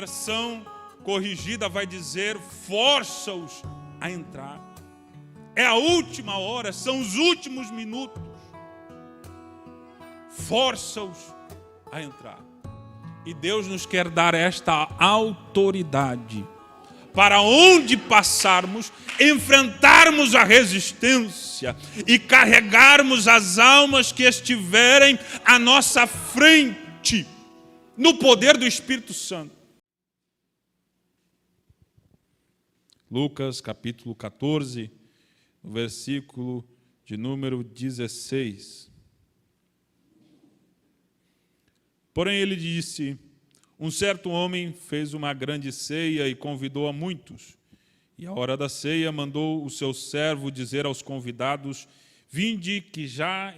versão corrigida vai dizer: força-os a entrar. É a última hora, são os últimos minutos. Força-os a entrar. E Deus nos quer dar esta autoridade para onde passarmos, enfrentarmos a resistência e carregarmos as almas que estiverem à nossa frente, no poder do Espírito Santo. Lucas capítulo 14, versículo de número 16. Porém ele disse: um certo homem fez uma grande ceia e convidou a muitos. E à hora da ceia mandou o seu servo dizer aos convidados: vinde, que já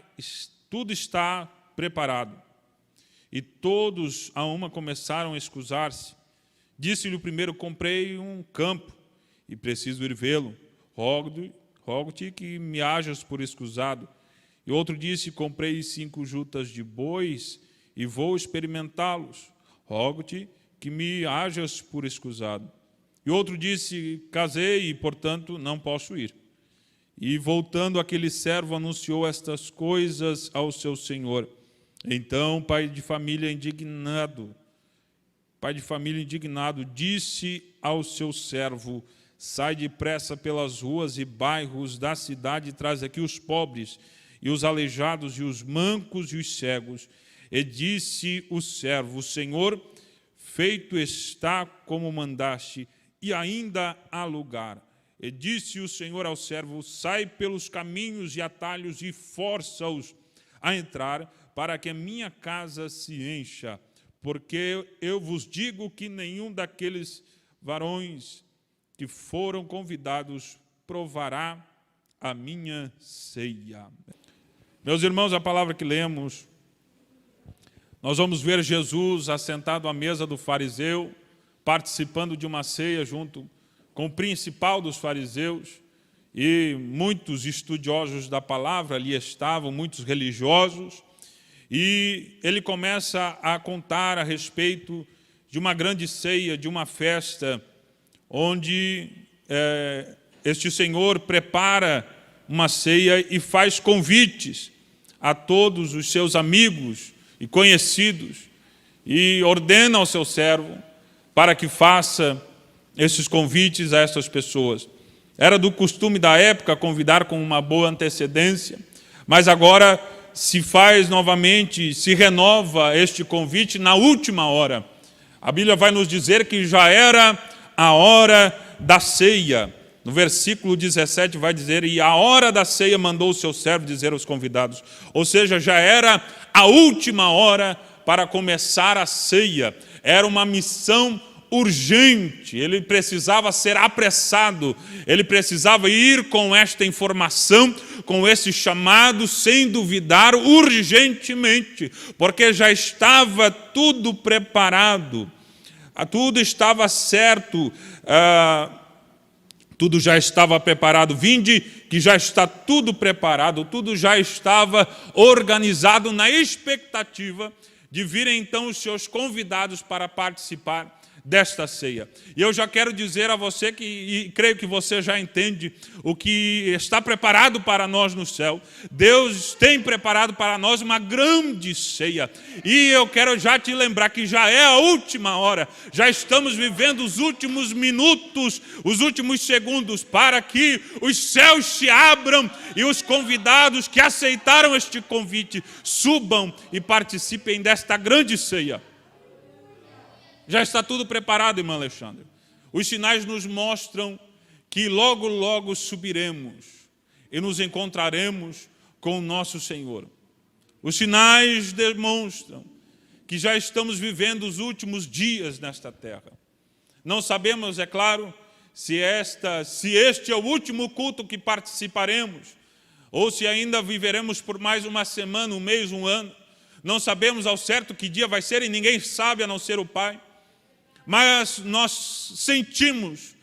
tudo está preparado. E todos a uma começaram a escusar-se. Disse-lhe o primeiro: comprei um campo e preciso ir vê-lo. Rogo-te que me hajas por escusado. E outro disse: comprei 5 jutas de bois e vou experimentá-los. Rogo-te que me hajas por escusado. E outro disse: casei e, portanto, não posso ir. E, voltando, aquele servo anunciou estas coisas ao seu senhor. Então, pai de família indignado, disse ao seu servo: sai depressa pelas ruas e bairros da cidade e traz aqui os pobres, e os aleijados, e os mancos, e os cegos. E disse o servo: Senhor, feito está como mandaste, e ainda há lugar. E disse o Senhor ao servo: sai pelos caminhos e atalhos e força-os a entrar, para que a minha casa se encha. Porque eu vos digo que nenhum daqueles varões que foram convidados provará a minha ceia. Meus irmãos, a palavra que lemos, nós vamos ver Jesus assentado à mesa do fariseu, participando de uma ceia junto com o principal dos fariseus, e muitos estudiosos da palavra ali estavam, muitos religiosos, e ele começa a contar a respeito de uma grande ceia, de uma festa, onde este Senhor prepara uma ceia e faz convites a todos os seus amigos e conhecidos, e ordena ao seu servo para que faça esses convites a essas pessoas. Era do costume da época convidar com uma boa antecedência, mas agora se faz novamente, se renova este convite na última hora. A Bíblia vai nos dizer que já era a hora da ceia. No versículo 17 vai dizer: e a hora da ceia mandou o seu servo dizer aos convidados. Ou seja, já era a última hora para começar a ceia. Era uma missão urgente, ele precisava ser apressado, ele precisava ir com esta informação, com esse chamado, sem duvidar, urgentemente, porque já estava tudo preparado, tudo estava certo, tudo já estava preparado. Vinde, que já está tudo preparado, tudo já estava organizado na expectativa de virem então os seus convidados para participar desta ceia. E eu já quero dizer a você e creio que você já entende o que está preparado para nós no céu. Deus tem preparado para nós uma grande ceia. E eu quero já te lembrar que já é a última hora. Já estamos vivendo os últimos minutos, os últimos segundos, para que os céus se abram e os convidados que aceitaram este convite subam e participem desta grande ceia. Já está tudo preparado, irmão Alexandre. Os sinais nos mostram que logo, logo subiremos e nos encontraremos com o nosso Senhor. Os sinais demonstram que já estamos vivendo os últimos dias nesta terra. Não sabemos, é claro, se este é o último culto que participaremos, ou se ainda viveremos por mais uma semana, um mês, um ano. Não sabemos ao certo que dia vai ser e ninguém sabe a não ser o Pai. Mas nós sentimos,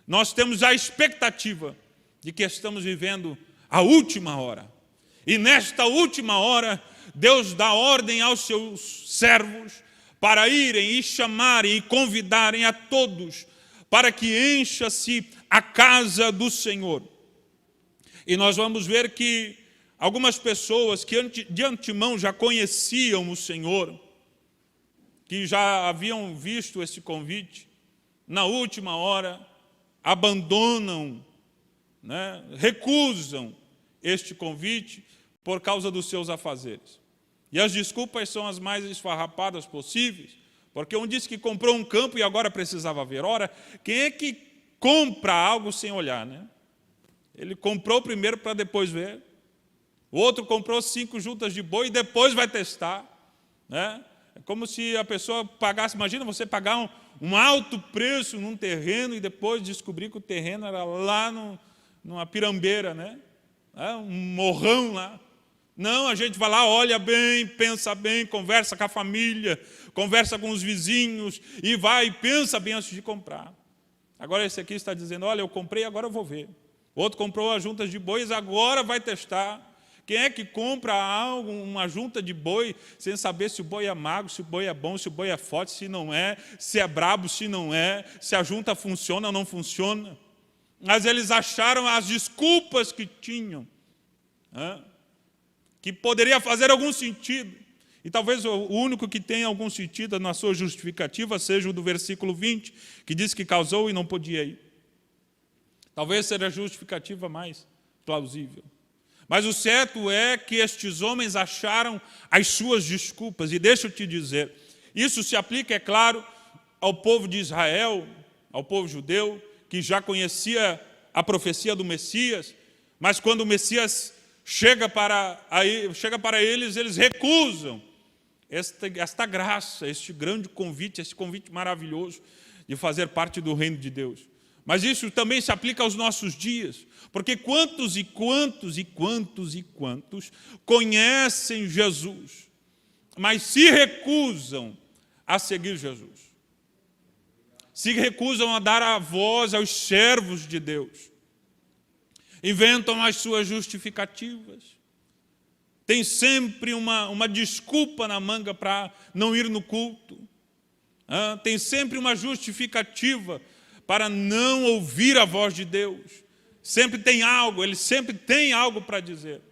nós temos a expectativa de que estamos vivendo a última hora. E nesta última hora, Deus dá ordem aos seus servos para irem e chamarem e convidarem a todos, para que encha-se a casa do Senhor. E nós vamos ver que algumas pessoas que de antemão já conheciam o Senhor, que já haviam visto esse convite, na última hora abandonam, recusam este convite por causa dos seus afazeres. E as desculpas são as mais esfarrapadas possíveis, porque um disse que comprou um campo e agora precisava ver. Ora, quem é que compra algo sem olhar, Ele comprou primeiro para depois ver. O outro comprou 5 juntas de boi e depois vai testar, É como se a pessoa pagasse, imagina você pagar um alto preço num terreno e depois descobrir que o terreno era lá numa pirambeira, Um morrão lá. Não, a gente vai lá, olha bem, pensa bem, conversa com a família, conversa com os vizinhos e vai e pensa bem antes de comprar. Agora esse aqui está dizendo, olha, eu comprei, agora eu vou ver. O outro comprou as juntas de bois, agora vai testar. Quem é que compra algo, uma junta de boi, sem saber se o boi é magro, se o boi é bom, se o boi é forte, se não é, se é brabo, se não é, se a junta funciona ou não funciona? Mas eles acharam as desculpas que tinham, que poderia fazer algum sentido. E talvez o único que tenha algum sentido na sua justificativa seja o do versículo 20, que diz que casou e não podia ir. Talvez seja a justificativa mais plausível. Mas o certo é que estes homens acharam as suas desculpas. E deixa eu te dizer, isso se aplica, é claro, ao povo de Israel, ao povo judeu, que já conhecia a profecia do Messias, mas quando o Messias chega para eles, eles recusam esta graça, este grande convite, esse convite maravilhoso de fazer parte do reino de Deus. Mas isso também se aplica aos nossos dias, porque quantos e quantos e quantos e quantos conhecem Jesus, mas se recusam a seguir Jesus, se recusam a dar a voz aos servos de Deus, inventam as suas justificativas, tem sempre uma desculpa na manga para não ir no culto, tem sempre uma justificativa para não ouvir a voz de Deus. Sempre tem algo, ele sempre tem algo para dizer.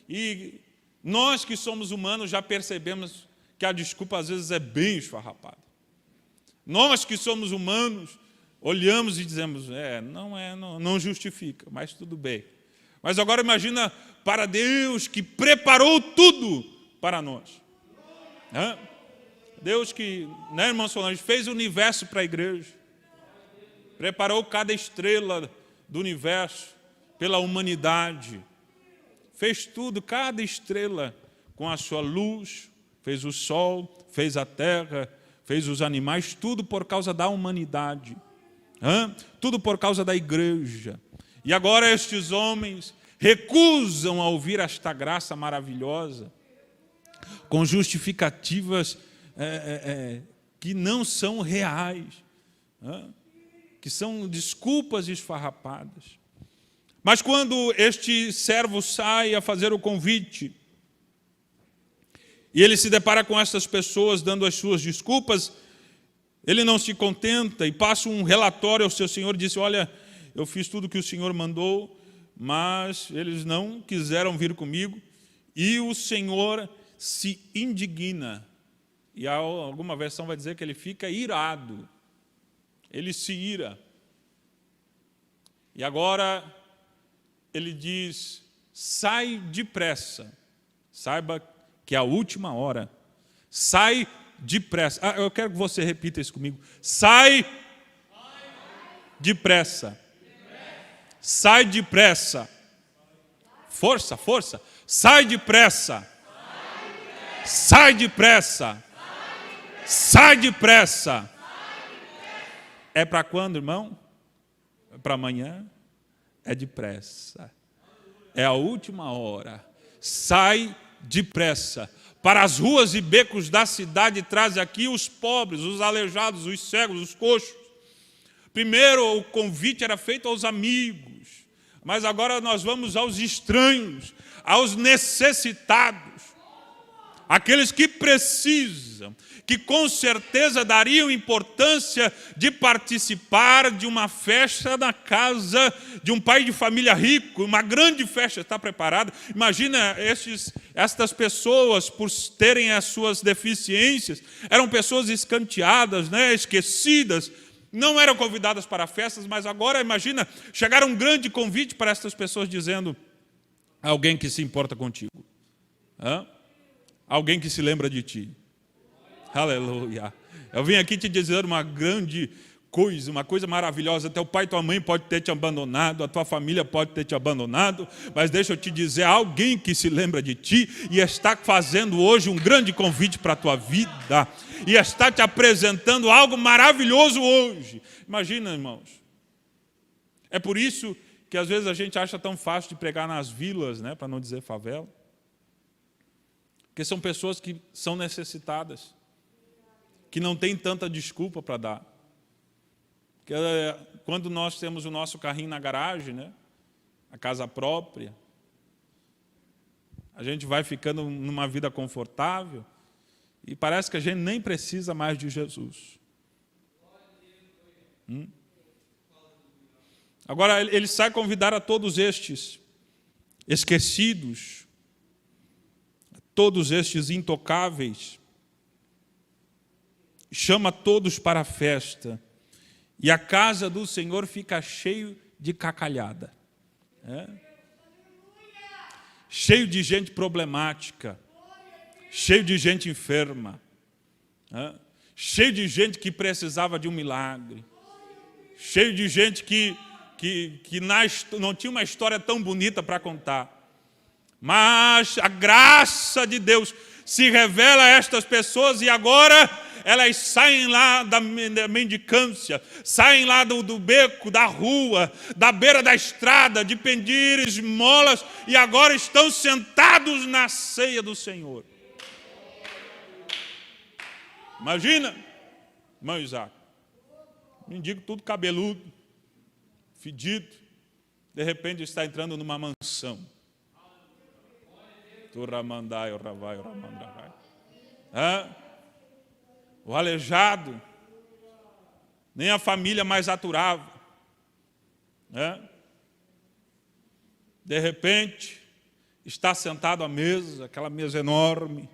E nós que somos humanos já percebemos que a desculpa às vezes é bem esfarrapada. Nós que somos humanos olhamos e dizemos, não justifica, mas tudo bem. Mas agora imagina para Deus que preparou tudo para nós. Deus que, irmão Solange, fez o universo para a igreja. Preparou cada estrela do universo pela humanidade. Fez tudo, cada estrela com a sua luz, fez o sol, fez a terra, fez os animais, tudo por causa da humanidade. Tudo por causa da igreja. E agora estes homens recusam a ouvir esta graça maravilhosa, com justificativas que não são reais, que são desculpas esfarrapadas. Mas quando este servo sai a fazer o convite, e ele se depara com essas pessoas dando as suas desculpas, ele não se contenta e passa um relatório ao seu senhor e diz, olha, eu fiz tudo o que o senhor mandou, mas eles não quiseram vir comigo, e o senhor se indigna. E alguma versão vai dizer que ele fica irado. Ele se ira. E agora ele diz, sai depressa. Saiba que é a última hora. Sai depressa. Eu quero que você repita isso comigo. Sai depressa. Sai depressa. Força, força. Sai depressa. Sai depressa. Sai depressa. É para quando, irmão? É para amanhã? É depressa. É a última hora. Sai depressa. Para as ruas e becos da cidade, traz aqui os pobres, os aleijados, os cegos, os coxos. Primeiro o convite era feito aos amigos, mas agora nós vamos aos estranhos, aos necessitados. aqueles que precisam, que com certeza dariam importância de participar de uma festa na casa de um pai de família rico, uma grande festa está preparada. Imagina estas pessoas, por terem as suas deficiências, eram pessoas escanteadas, esquecidas, não eram convidadas para festas, mas agora imagina, chegar um grande convite para estas pessoas dizendo: alguém que se importa contigo, alguém que se lembra de ti. Aleluia. Eu vim aqui te dizer uma grande coisa, uma coisa maravilhosa. Teu pai e tua mãe pode ter te abandonado, a tua família pode ter te abandonado, mas deixa eu te dizer, alguém que se lembra de ti e está fazendo hoje um grande convite para a tua vida e está te apresentando algo maravilhoso hoje. Imagina, irmãos. É por isso que às vezes a gente acha tão fácil de pregar nas vilas, para não dizer favela, porque são pessoas que são necessitadas, que não tem tanta desculpa para dar. Porque quando nós temos o nosso carrinho na garagem, a casa própria, a gente vai ficando numa vida confortável e parece que a gente nem precisa mais de Jesus. Agora, ele sai convidar a todos estes esquecidos, todos estes intocáveis, chama todos para a festa, e a casa do Senhor fica cheio de cacalhada. Cheio de gente problemática, cheio de gente enferma, cheio de gente que precisava de um milagre, cheio de gente que não tinha uma história tão bonita para contar. Mas a graça de Deus se revela a estas pessoas e agora elas saem lá da mendicância, saem lá do beco, da rua, da beira da estrada, de pedir esmolas e agora estão sentados na ceia do Senhor. Imagina, irmão Isaac, mendigo tudo cabeludo, fedido, de repente está entrando numa mansão. O aleijado, nem a família mais aturava. De repente, está sentado à mesa, aquela mesa enorme.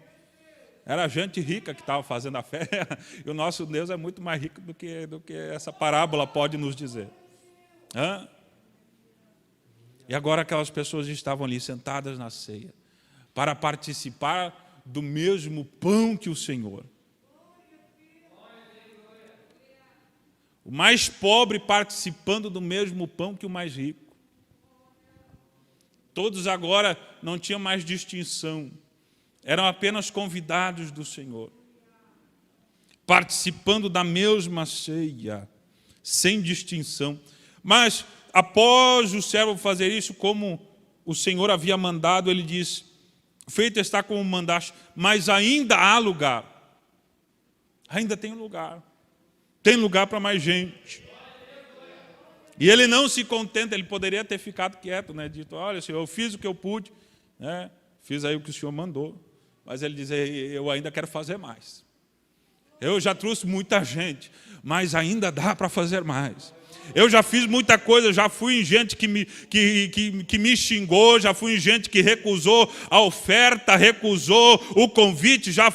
Era gente rica que estava fazendo a festa, e o nosso Deus é muito mais rico do que essa parábola pode nos dizer. E agora aquelas pessoas estavam ali sentadas na ceia, para participar do mesmo pão que o Senhor. O mais pobre participando do mesmo pão que o mais rico. Todos agora não tinham mais distinção. Eram apenas convidados do Senhor. Participando da mesma ceia, sem distinção. Mas, após o servo fazer isso, como o Senhor havia mandado, ele diz: feito está como mandaste, mas ainda há lugar. Ainda tem lugar. Tem lugar para mais gente. E ele não se contenta, ele poderia ter ficado quieto, dito: olha, Senhor, eu fiz o que eu pude, fiz aí o que o Senhor mandou. Mas ele diz: eu ainda quero fazer mais. Eu já trouxe muita gente, mas ainda dá para fazer mais. Eu já fiz muita coisa, já fui em gente que me xingou, já fui em gente que recusou a oferta, recusou o convite, já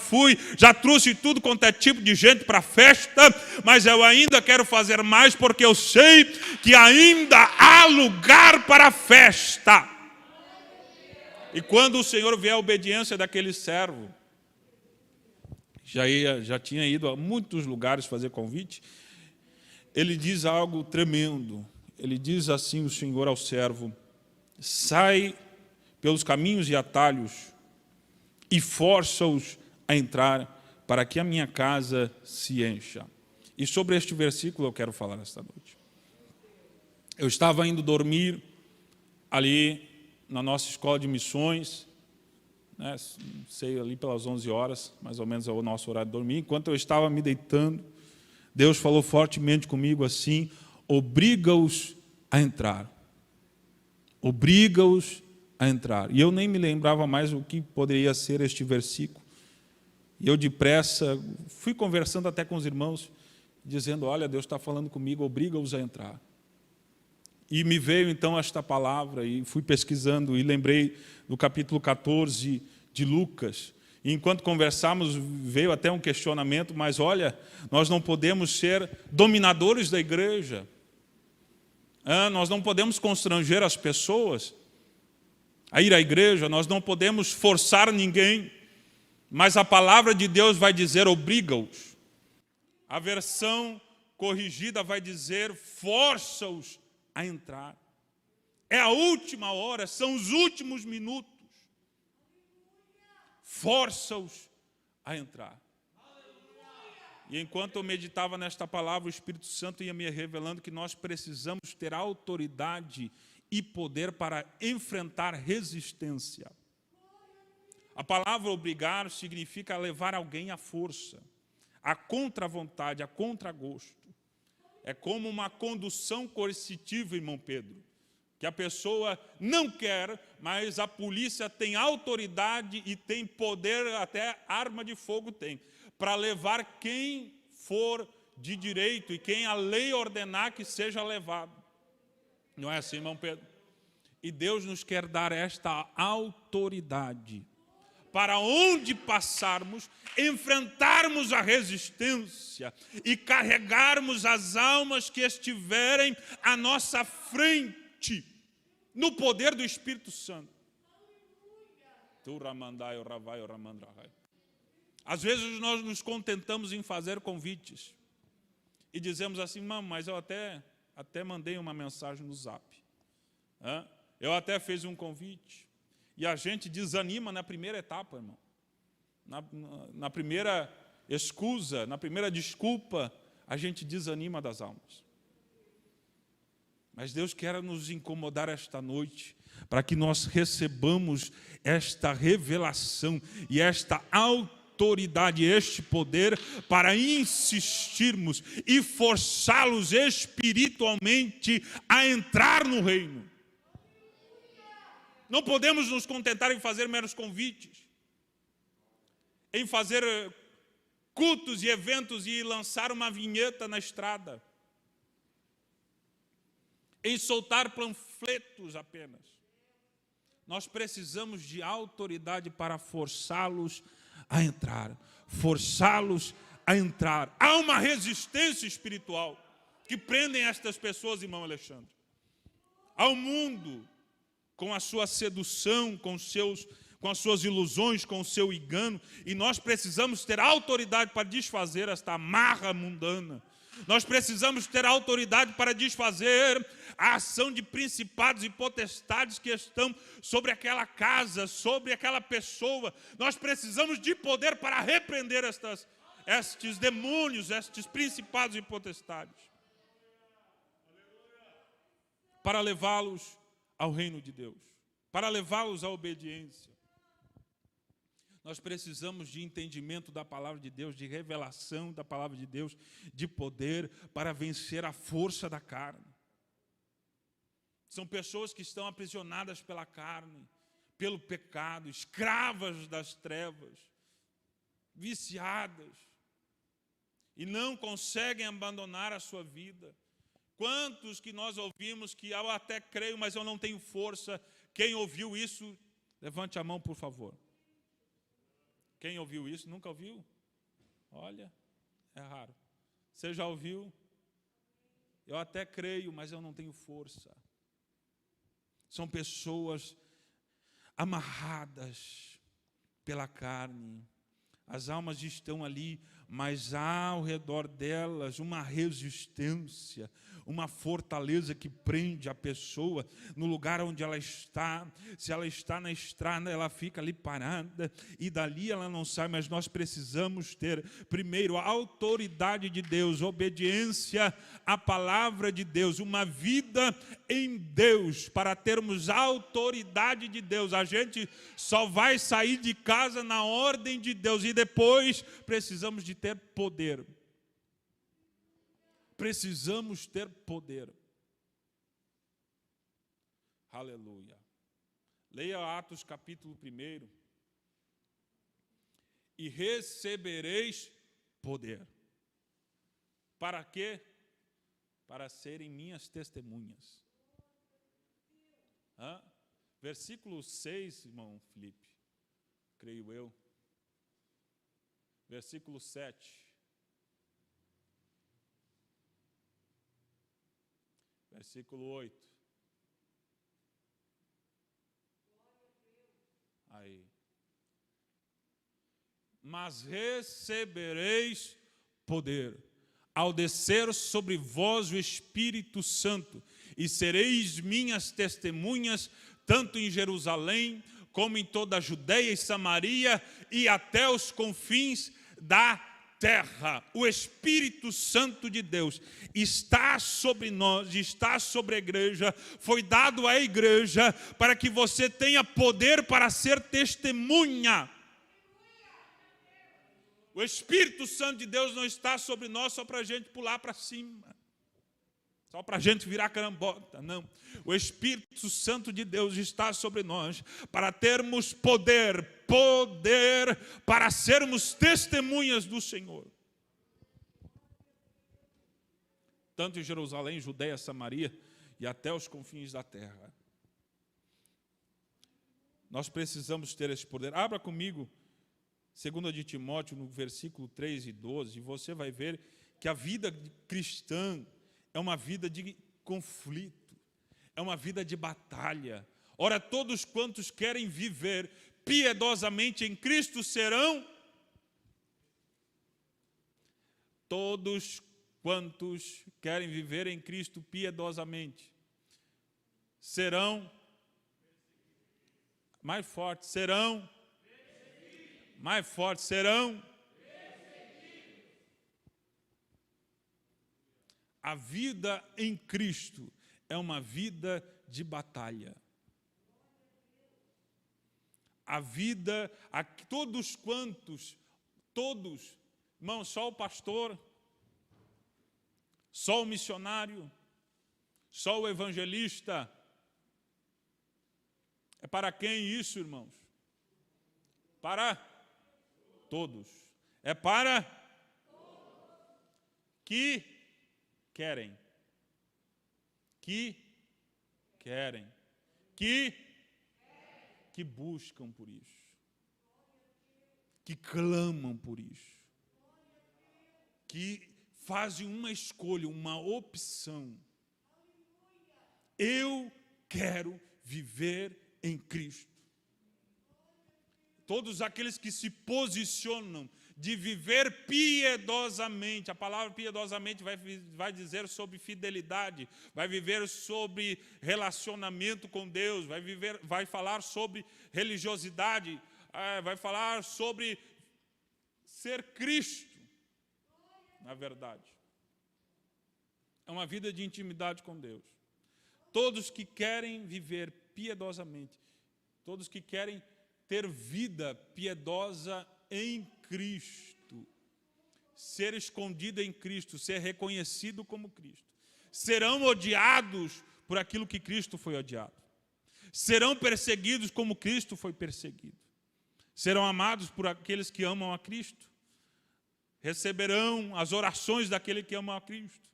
trouxe tudo quanto é tipo de gente para a festa, mas eu ainda quero fazer mais porque eu sei que ainda há lugar para a festa. E quando o Senhor vê a obediência daquele servo, já tinha ido a muitos lugares fazer convite, ele diz algo tremendo. Ele diz assim, o Senhor ao servo: sai pelos caminhos e atalhos e força-os a entrar para que a minha casa se encha. E sobre este versículo eu quero falar esta noite. Eu estava indo dormir ali na nossa escola de missões, sei, ali pelas 11 horas, mais ou menos é o nosso horário de dormir. Enquanto eu estava me deitando, Deus falou fortemente comigo assim: obriga-os a entrar. Obriga-os a entrar. E eu nem me lembrava mais o que poderia ser este versículo. E eu depressa fui conversando até com os irmãos, dizendo, olha, Deus está falando comigo, obriga-os a entrar. E me veio então esta palavra, e fui pesquisando, e lembrei do capítulo 14 de Lucas. E enquanto conversávamos, veio até um questionamento, mas olha, nós não podemos ser dominadores da igreja. Nós não podemos constranger as pessoas a ir à igreja, nós não podemos forçar ninguém, mas a palavra de Deus vai dizer, obriga-os. A versão corrigida vai dizer, força-os a entrar. É a última hora, são os últimos minutos. Força-os a entrar. E enquanto eu meditava nesta palavra, o Espírito Santo ia me revelando que nós precisamos ter autoridade e poder para enfrentar resistência. A palavra obrigar significa levar alguém à força, à contra-vontade, a contragosto. É como uma condução coercitiva, irmão Pedro, que a pessoa não quer, mas a polícia tem autoridade e tem poder, até arma de fogo tem, para levar quem for de direito e quem a lei ordenar que seja levado. Não é assim, irmão Pedro? E Deus nos quer dar esta autoridade para onde passarmos, enfrentarmos a resistência e carregarmos as almas que estiverem à nossa frente, no poder do Espírito Santo. Às vezes nós nos contentamos em fazer convites e dizemos assim, mas eu até mandei uma mensagem no Zap. Eu até fiz um convite. E a gente desanima na primeira etapa, irmão. Na primeira excusa, na primeira desculpa, a gente desanima das almas. Mas Deus quer nos incomodar esta noite, para que nós recebamos esta revelação e esta autoridade, este poder, para insistirmos e forçá-los espiritualmente a entrar no reino. Não podemos nos contentar em fazer meros convites, em fazer cultos e eventos e lançar uma vinheta na estrada, em soltar panfletos apenas. Nós precisamos de autoridade para forçá-los a entrar, forçá-los a entrar. Há uma resistência espiritual que prendem estas pessoas, irmão Alexandre, ao mundo, com a sua sedução, com as suas ilusões, com o seu engano, e nós precisamos ter autoridade para desfazer esta amarra mundana. Nós precisamos ter autoridade para desfazer a ação de principados e potestades que estão sobre aquela casa, sobre aquela pessoa. Nós precisamos de poder para repreender estes demônios, estes principados e potestades, para levá-los ao reino de Deus, para levá-los à obediência. Nós precisamos de entendimento da palavra de Deus, de revelação da palavra de Deus, de poder para vencer a força da carne. São pessoas que estão aprisionadas pela carne, pelo pecado, escravas das trevas, viciadas, e não conseguem abandonar a sua vida. Quantos que nós ouvimos que eu até creio, mas eu não tenho força? Quem ouviu isso, levante a mão, por favor. Quem ouviu isso? Nunca ouviu? Olha, é raro. Você já ouviu? Eu até creio, mas eu não tenho força. São pessoas amarradas pela carne. As almas estão ali, mas há ao redor delas uma resistência, uma fortaleza que prende a pessoa no lugar onde ela está. Se ela está na estrada, ela fica ali parada e dali ela não sai, mas nós precisamos ter, primeiro, a autoridade de Deus, obediência à palavra de Deus, uma vida em Deus. Para termos a autoridade de Deus, a gente só vai sair de casa na ordem de Deus e depois precisamos de ter poder. Precisamos ter poder. Aleluia. Leia Atos capítulo 1. e recebereis poder. Para quê? Para serem minhas testemunhas. Versículo 6, irmão Felipe, creio eu. Versículo 7. Versículo 8. Aí. Mas recebereis poder, ao descer sobre vós o Espírito Santo, e sereis minhas testemunhas, tanto em Jerusalém, como em toda a Judeia e Samaria, e até os confins da terra. O Espírito Santo de Deus está sobre nós, está sobre a igreja, foi dado à igreja, para que você tenha poder para ser testemunha. O Espírito Santo de Deus não está sobre nós só para a gente pular para cima, só para a gente virar carambota, não. O Espírito Santo de Deus está sobre nós para termos poder para sermos testemunhas do Senhor. Tanto em Jerusalém, Judeia, Samaria e até os confins da terra. Nós precisamos ter esse poder. Abra comigo 2 de Timóteo, no versículo 3 e 12, e você vai ver que a vida cristã é uma vida de conflito, é uma vida de batalha. Ora, todos quantos querem viver piedosamente em Cristo serão... Todos quantos querem viver em Cristo piedosamente serão... Mais forte, serão... Mais forte, serão... A vida em Cristo é uma vida de batalha. A vida, todos, irmão, só o pastor, só o missionário, só o evangelista. É para quem isso, irmãos? Para todos. É para que querem. Que buscam por isso. Que clamam por isso. Que fazem uma escolha, uma opção. Eu quero viver em Cristo. Todos aqueles que se posicionam de viver piedosamente, a palavra piedosamente vai dizer sobre fidelidade, vai viver sobre relacionamento com Deus, vai falar sobre religiosidade, vai falar sobre ser Cristo, na verdade. É uma vida de intimidade com Deus. Todos que querem viver piedosamente, todos que querem ter vida piedosa em Cristo, ser escondido em Cristo, ser reconhecido como Cristo, serão odiados por aquilo que Cristo foi odiado, serão perseguidos como Cristo foi perseguido, serão amados por aqueles que amam a Cristo, receberão as orações daquele que ama a Cristo.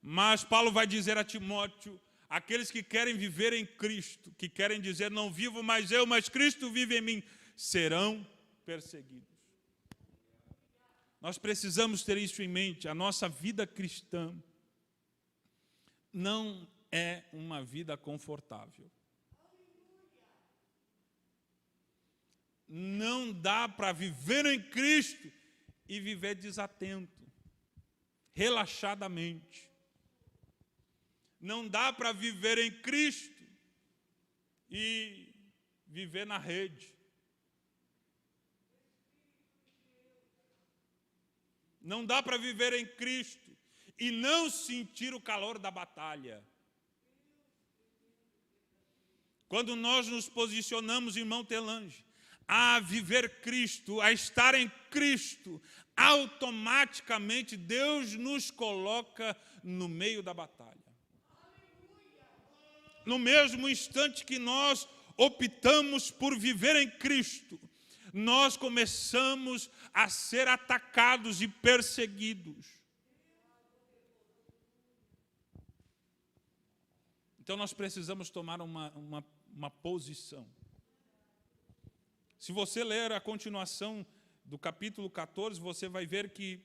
Mas Paulo vai dizer a Timóteo: aqueles que querem viver em Cristo, que querem dizer, não vivo mais eu, mas Cristo vive em mim, serão perseguidos. Nós precisamos ter isso em mente. A nossa vida cristã não é uma vida confortável. Não dá para viver em Cristo e viver desatento, relaxadamente. Não dá para viver em Cristo e viver na rede. Não dá para viver em Cristo e não sentir o calor da batalha. Quando nós nos posicionamos, irmão Telange, a viver Cristo, a estar em Cristo, automaticamente Deus nos coloca no meio da batalha. No mesmo instante que nós optamos por viver em Cristo, nós começamos a ser atacados e perseguidos. Então nós precisamos tomar uma posição. Se você ler a continuação do capítulo 14, você vai ver que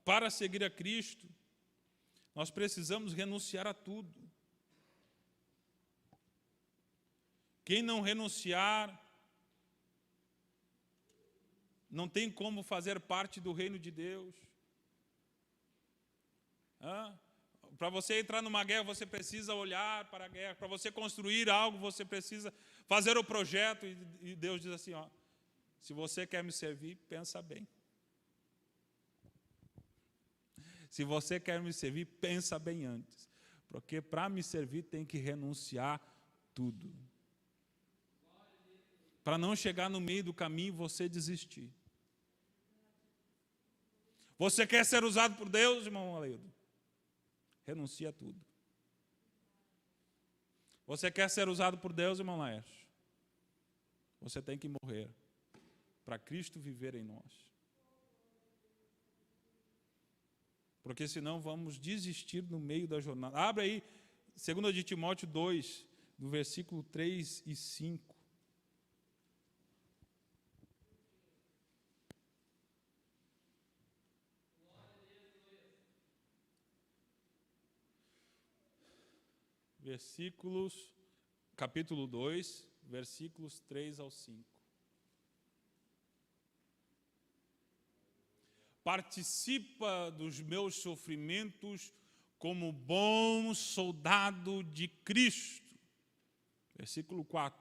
para seguir a Cristo, nós precisamos renunciar a tudo. Quem não renunciar, não tem como fazer parte do reino de Deus. Para você entrar numa guerra, você precisa olhar para a guerra. Para você construir algo, você precisa fazer o projeto. E Deus diz assim, se você quer me servir, pensa bem. Se você quer me servir, pensa bem antes. Porque para me servir tem que renunciar tudo. Para não chegar no meio do caminho e você desistir. Você quer ser usado por Deus, irmão Aleildo? Renuncia a tudo. Você quer ser usado por Deus, irmão Laércio? Você tem que morrer para Cristo viver em nós. Porque senão vamos desistir no meio da jornada. Abre aí, 2 de Timóteo 2, do versículo 3 e 5. Capítulo 2, versículos 3 ao 5. Participa dos meus sofrimentos como bom soldado de Cristo. Versículo 4.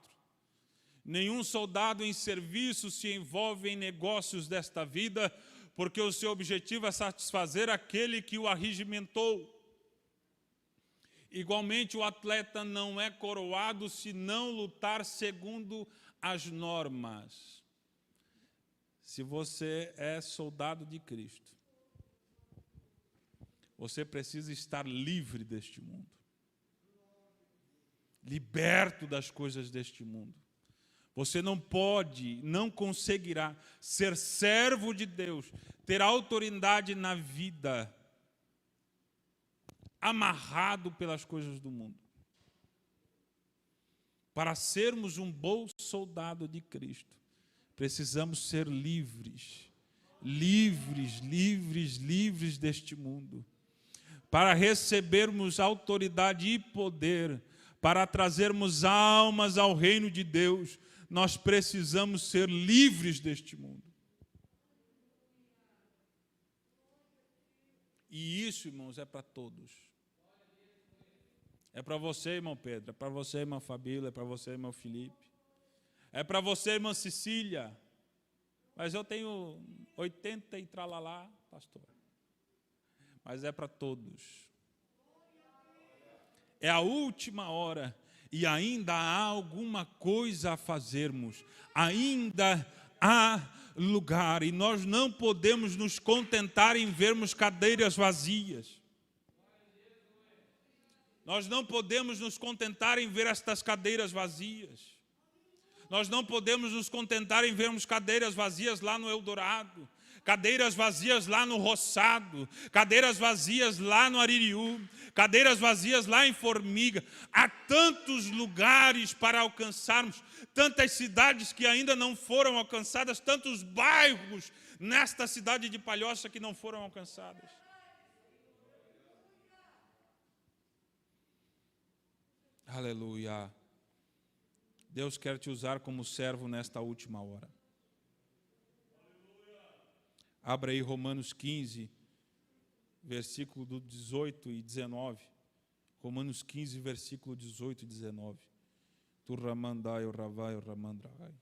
Nenhum soldado em serviço se envolve em negócios desta vida, porque o seu objetivo é satisfazer aquele que o arregimentou. Igualmente, o atleta não é coroado se não lutar segundo as normas. Se você é soldado de Cristo, você precisa estar livre deste mundo, liberto das coisas deste mundo. Você não pode, não conseguirá ser servo de Deus, ter autoridade na vida, amarrado pelas coisas do mundo. Para sermos um bom soldado de Cristo, precisamos ser livres, livres, livres, livres deste mundo. Para recebermos autoridade e poder, para trazermos almas ao reino de Deus, nós precisamos ser livres deste mundo. E isso, irmãos, é para todos. É para você, irmão Pedro, é para você, irmã Fabíola, é para você, irmão Felipe. É para você, irmã Cecília. Mas eu tenho 80 e tralalá, pastor. Mas é para todos. É a última hora e ainda há alguma coisa a fazermos. Ainda há lugar e nós não podemos nos contentar em vermos cadeiras vazias. Nós não podemos nos contentar em ver estas cadeiras vazias. Nós não podemos nos contentar em vermos cadeiras vazias lá no Eldorado, cadeiras vazias lá no Roçado, cadeiras vazias lá no Aririú, cadeiras vazias lá em Formiga. Há tantos lugares para alcançarmos, tantas cidades que ainda não foram alcançadas, tantos bairros nesta cidade de Palhoça que não foram alcançadas. Aleluia. Deus quer te usar como servo nesta última hora. Abra aí Romanos 15, versículo do 18 e 19. Romanos 15, versículo 18 e 19. Tu ramandai o ravai o ramandrahai.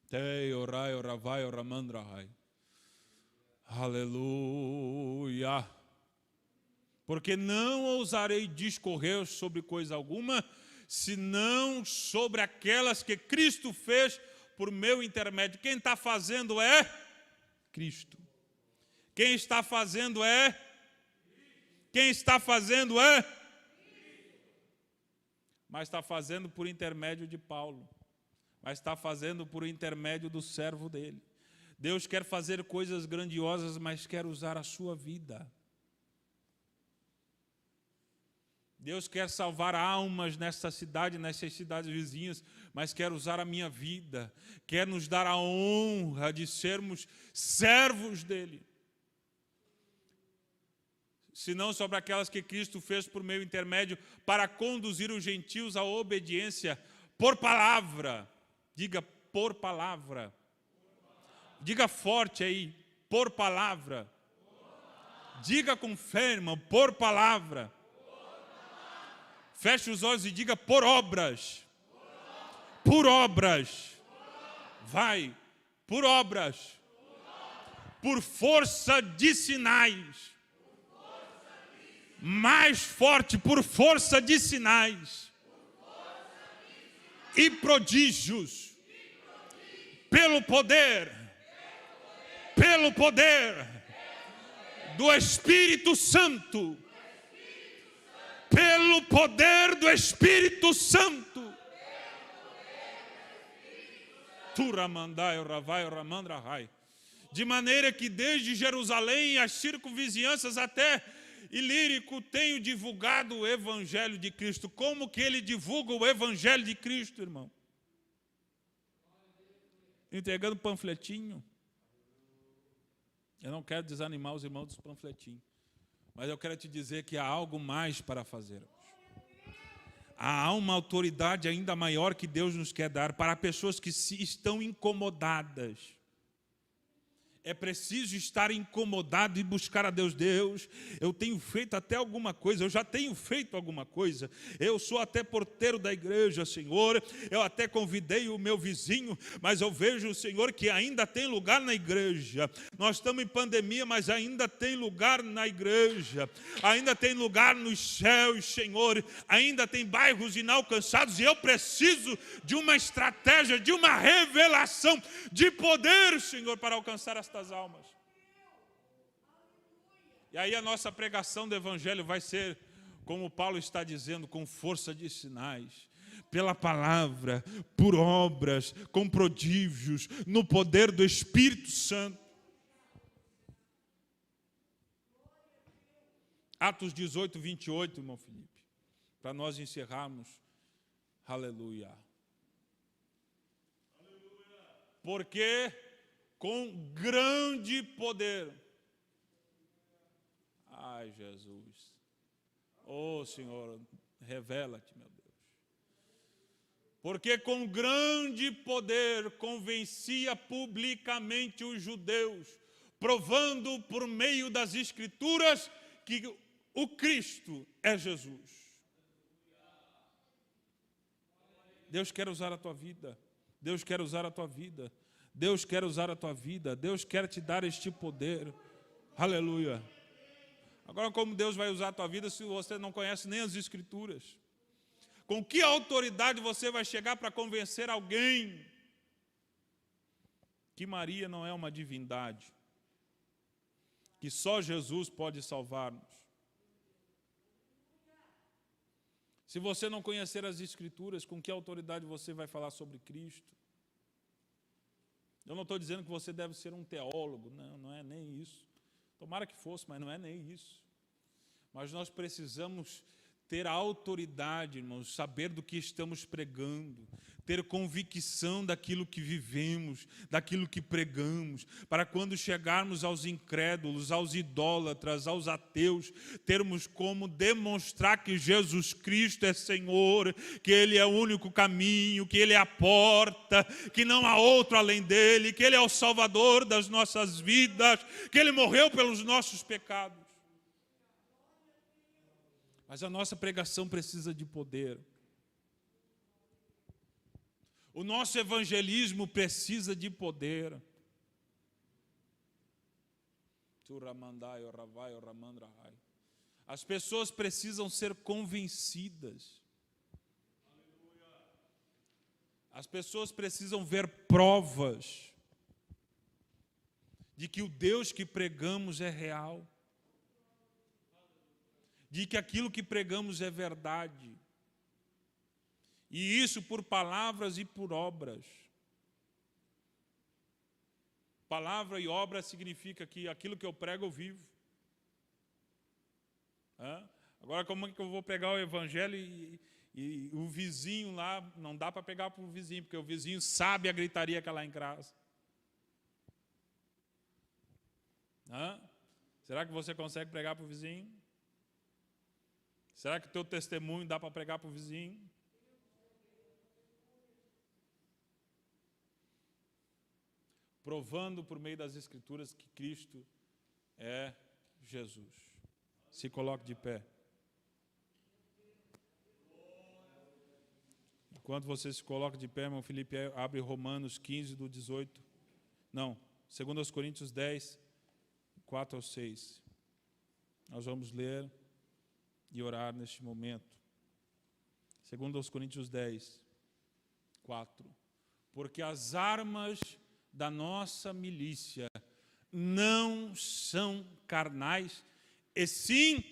Tei orai o ravai o ramandrahai. Aleluia. Porque não ousarei discorrer sobre coisa alguma, senão sobre aquelas que Cristo fez por meu intermédio. Quem está fazendo é Cristo. Quem está fazendo é? Quem está fazendo é? mas está fazendo por intermédio de Paulo, mas está fazendo por intermédio do servo dele. Deus quer fazer coisas grandiosas, mas quer usar a sua vida. Deus quer salvar almas nesta cidade, nessas cidades vizinhas, mas quer usar a minha vida, quer nos dar a honra de sermos servos dele. Se não sobre aquelas que Cristo fez por meio intermédio para conduzir os gentios à obediência por palavra. Diga por palavra. Diga forte aí, por palavra. Diga com fé, irmão, por palavra. Feche os olhos e diga por obras. Por obras. Vai, por obras. Por força de sinais. Mais forte, por força de sinais. E prodígios. Pelo poder do Espírito Santo. Pelo poder do Espírito Santo. De maneira que desde Jerusalém, as circunvizinhanças até Ilírico, tenho divulgado o Evangelho de Cristo. Como que ele divulga o Evangelho de Cristo, irmão? Entregando panfletinho. Eu não quero desanimar os irmãos dos panfletinhos, mas eu quero te dizer que há algo mais para fazer. Há uma autoridade ainda maior que Deus nos quer dar para pessoas que estão incomodadas. É preciso estar incomodado e buscar a Deus. Deus, eu tenho feito até alguma coisa, eu já tenho feito alguma coisa. Eu sou até porteiro da igreja, Senhor. Eu até convidei o meu vizinho, mas eu vejo, Senhor, que ainda tem lugar na igreja. Nós estamos em pandemia, mas ainda tem lugar na igreja. Ainda tem lugar nos céus, Senhor. Ainda tem bairros inalcançados e eu preciso de uma estratégia, de uma revelação de poder, Senhor, para alcançar as almas. E aí a nossa pregação do Evangelho vai ser, como Paulo está dizendo, com força de sinais, pela palavra, por obras, com prodígios, no poder do Espírito Santo. Atos 18, 28, irmão Felipe, para nós encerrarmos. Aleluia. Porque com grande poder. Ai, Jesus. Oh, Senhor, revela-te, meu Deus. Porque com grande poder convencia publicamente os judeus, provando por meio das Escrituras que o Cristo é Jesus. Deus quer usar a tua vida. Deus quer usar a tua vida. Deus quer usar a tua vida, Deus quer te dar este poder, aleluia. Agora, como Deus vai usar a tua vida se você não conhece nem as Escrituras? Com que autoridade você vai chegar para convencer alguém que Maria não é uma divindade, que só Jesus pode salvar-nos? Se você não conhecer as Escrituras, com que autoridade você vai falar sobre Cristo? Eu não estou dizendo que você deve ser um teólogo, não é nem isso. Tomara que fosse, mas não é nem isso. Mas nós precisamos ter a autoridade, irmãos, saber do que estamos pregando, ter convicção daquilo que vivemos, daquilo que pregamos, para quando chegarmos aos incrédulos, aos idólatras, aos ateus, termos como demonstrar que Jesus Cristo é Senhor, que Ele é o único caminho, que Ele é a porta, que não há outro além dEle, que Ele é o Salvador das nossas vidas, que Ele morreu pelos nossos pecados. Mas a nossa pregação precisa de poder. O nosso evangelismo precisa de poder. As pessoas precisam ser convencidas. As pessoas precisam ver provas de que o Deus que pregamos é real, de que aquilo que pregamos é verdade. E isso por palavras e por obras. Palavra e obra significa que aquilo que eu prego eu vivo. Agora, como é que eu vou pregar o evangelho e o vizinho lá, não dá para pegar para o vizinho, porque o vizinho sabe a gritaria que é lá em casa. Será que você consegue pregar para o vizinho? Será que o teu testemunho dá para pregar para o vizinho? Provando por meio das Escrituras que Cristo é Jesus. Se coloque de pé. Enquanto você se coloca de pé, irmão Felipe, abre Romanos 15, do 18. Não, 2 Coríntios 10, 4 ao 6. Nós vamos ler e orar neste momento. 2 Coríntios 10, 4. Porque as armas da nossa milícia não são carnais, e sim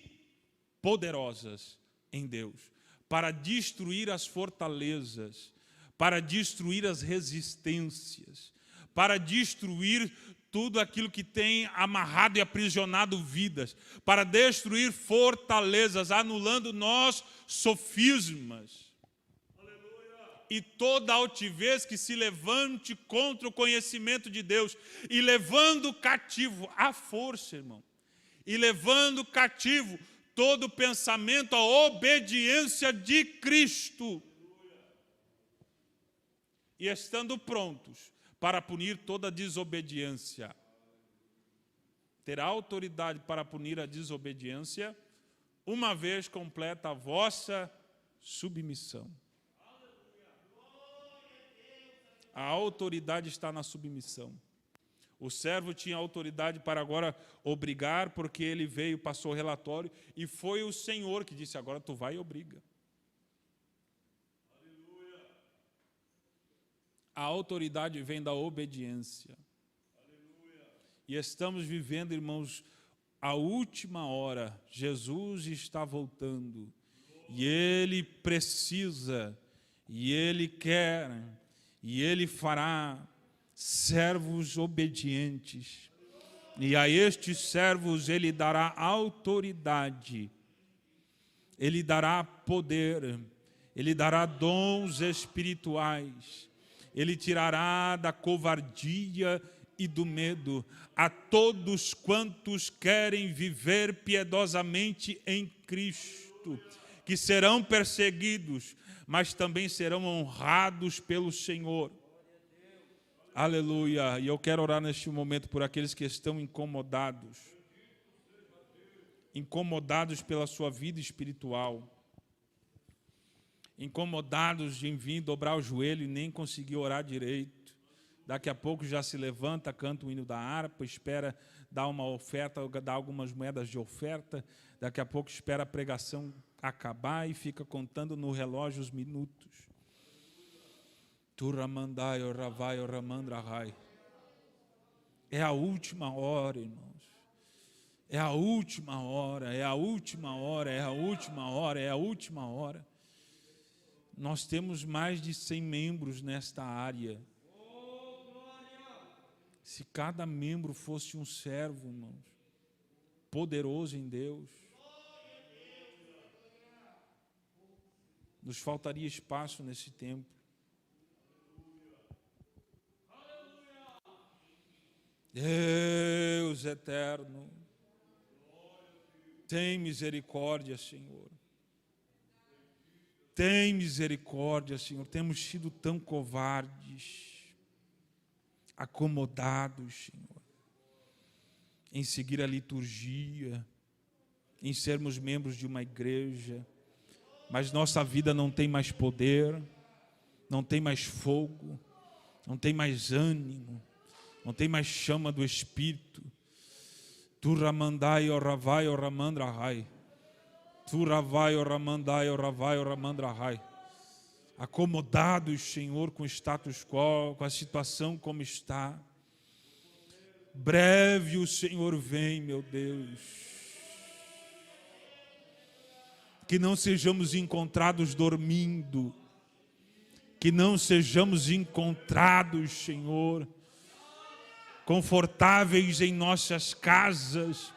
poderosas em Deus, para destruir as fortalezas, para destruir as resistências, para destruir tudo aquilo que tem amarrado e aprisionado vidas, para destruir fortalezas, anulando nós sofismas. E toda altivez que se levante contra o conhecimento de Deus, e levando cativo a força, irmão, e levando cativo todo pensamento à obediência de Cristo, e estando prontos para punir toda desobediência. Terá autoridade para punir a desobediência, uma vez completa a vossa submissão. A autoridade está na submissão. O servo tinha autoridade para agora obrigar, porque ele veio, passou o relatório, e foi o Senhor que disse, agora tu vai e obriga. Aleluia. A autoridade vem da obediência. Aleluia. E estamos vivendo, irmãos, a última hora. Jesus está voltando. E Ele precisa, e Ele quer, e Ele fará servos obedientes, e a estes servos Ele dará autoridade, Ele dará poder, Ele dará dons espirituais, Ele tirará da covardia e do medo a todos quantos querem viver piedosamente em Cristo, que serão perseguidos, mas também serão honrados pelo Senhor. Aleluia. E eu quero orar neste momento por aqueles que estão incomodados pela sua vida espiritual, incomodados de vir dobrar o joelho e nem conseguir orar direito. Daqui a pouco já se levanta, canta o hino da harpa, espera dar uma oferta, dar algumas moedas de oferta, daqui a pouco espera a pregação acabar e fica contando no relógio os minutos. É a última hora, irmãos. É a última hora, é a última hora, é a última hora, é a última hora. Nós temos mais de 100 membros nesta área. Se cada membro fosse um servo, irmãos, poderoso em Deus, nos faltaria espaço nesse templo. Deus eterno, tem misericórdia, Senhor. Tem misericórdia, Senhor. Temos sido tão covardes, acomodados, Senhor, em seguir a liturgia, em sermos membros de uma igreja, mas nossa vida não tem mais poder, não tem mais fogo, não tem mais ânimo, não tem mais chama do Espírito. Tu ramandai, o ravai, o ramandrahai. Tu ravai, o ramandai, o ravai, o ramandrahai. Acomodados, Senhor, com o status quo, com a situação como está. Breve o Senhor vem, meu Deus. Que não sejamos encontrados dormindo, que não sejamos encontrados, Senhor, confortáveis em nossas casas,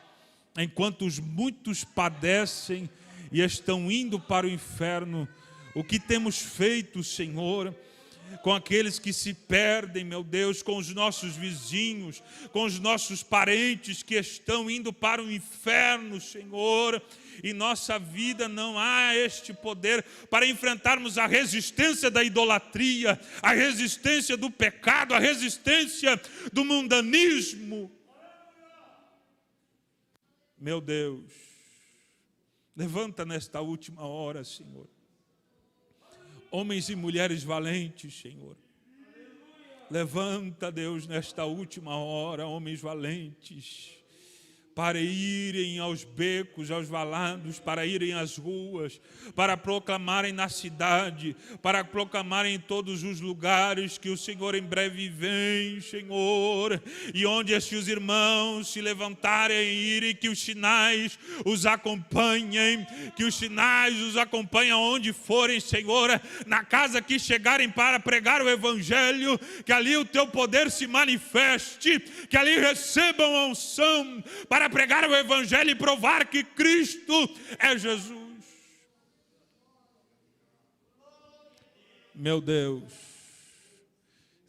enquanto muitos padecem e estão indo para o inferno. O que temos feito, Senhor, com aqueles que se perdem, meu Deus, com os nossos vizinhos, com os nossos parentes que estão indo para o inferno, Senhor. Em nossa vida não há este poder para enfrentarmos a resistência da idolatria, a resistência do pecado, a resistência do mundanismo. Meu Deus, levanta nesta última hora, Senhor, homens e mulheres valentes, Senhor. Levanta, Deus, nesta última hora, homens valentes, para irem aos becos, aos valados, para irem às ruas, para proclamarem na cidade, para proclamarem em todos os lugares que o Senhor em breve vem, Senhor, e onde estes irmãos se levantarem e irem, que os sinais os acompanhem, que os sinais os acompanhem onde forem, Senhor, na casa que chegarem para pregar o Evangelho, que ali o Teu poder se manifeste, que ali recebam a unção para pregar o Evangelho e provar que Cristo é Jesus. Meu Deus,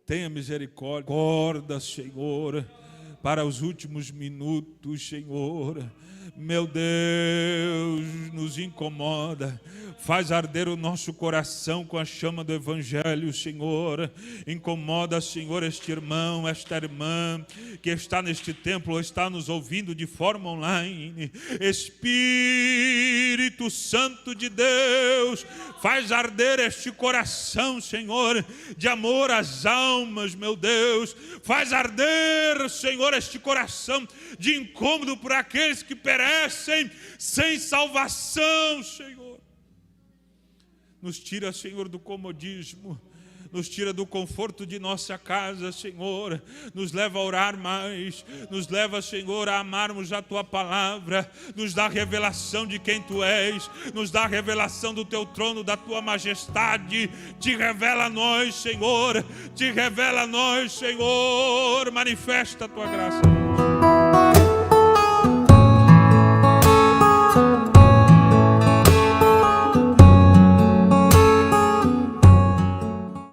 tenha misericórdia, Senhor, para os últimos minutos, Senhor. Meu Deus, nos incomoda, faz arder o nosso coração com a chama do Evangelho, Senhor. Incomoda, Senhor, este irmão, esta irmã que está neste templo, está nos ouvindo de forma online. Espírito Santo de Deus, faz arder este coração, Senhor, de amor às almas, meu Deus. Faz arder, Senhor, este coração de incômodo por aqueles que perecem sem salvação, Senhor. Nos tira, Senhor, do comodismo, nos tira do conforto de nossa casa, Senhor. Nos leva a orar mais, nos leva, Senhor, a amarmos a Tua palavra. Nos dá a revelação de quem Tu és, nos dá a revelação do Teu trono, da Tua majestade. Te revela a nós, Senhor, te revela a nós, Senhor. Manifesta a Tua graça.